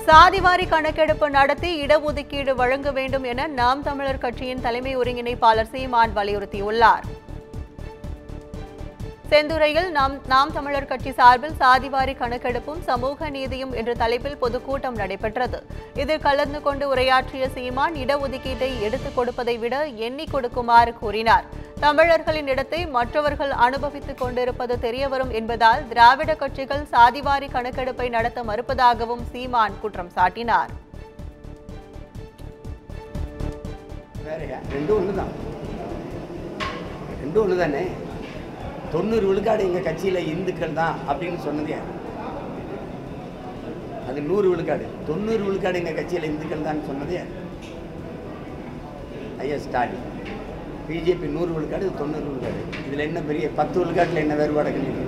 சாதிவாரி கணக்கெடுப்பு நடத்தி இடஒதுக்கீடு வழங்க வேண்டும் என நாம் தமிழர் கட்சியின் தலைமை ஒருங்கிணைப்பாளர் சீமான் வலியுறுத்தியுள்ளார். செந்துறையில் நாம் தமிழர் கட்சி சார்பில் சாதிவாரி கணக்கெடுப்பும் சமூக நீதியும் என்ற தலைப்பில் பொதுக்கூட்டம் நடைபெற்றது. இதில் கலந்து கொண்டு உரையாற்றிய சீமான் இடஒதுக்கீட்டை எடுத்துக் கொடுப்பதை விட எண்ணி கொடுக்குமாறு கூறினார். தமிழர்களின் இடத்தை மற்றவர்கள் அனுபவித்துக் கொண்டிருப்பது தெரியவரும் என்பதால் திராவிட கட்சிகள் சாதிவாரி கணக்கெடுப்பை நடத்த மறுப்பதாகவும் சீமான் குற்றம் சாட்டினார். ரெண்டும் ஒண்ணுதானே. 90 விழுக்காடு எங்கள் கட்சியில் இந்துக்கள் தான் அப்படின்னு சொன்னது யார்? அது 100 விழுக்காடு. 90 விழுக்காடு எங்கள் கட்சியில் இந்துக்கள் தான் சொன்னது யார்? ஐயா ஸ்டாலின். பிஜேபி 100 விழுக்காடு, 90 விழுக்காடு. இதில் என்ன பெரிய 10 விழுக்காட்டில் என்ன வேறுபாடுகள்?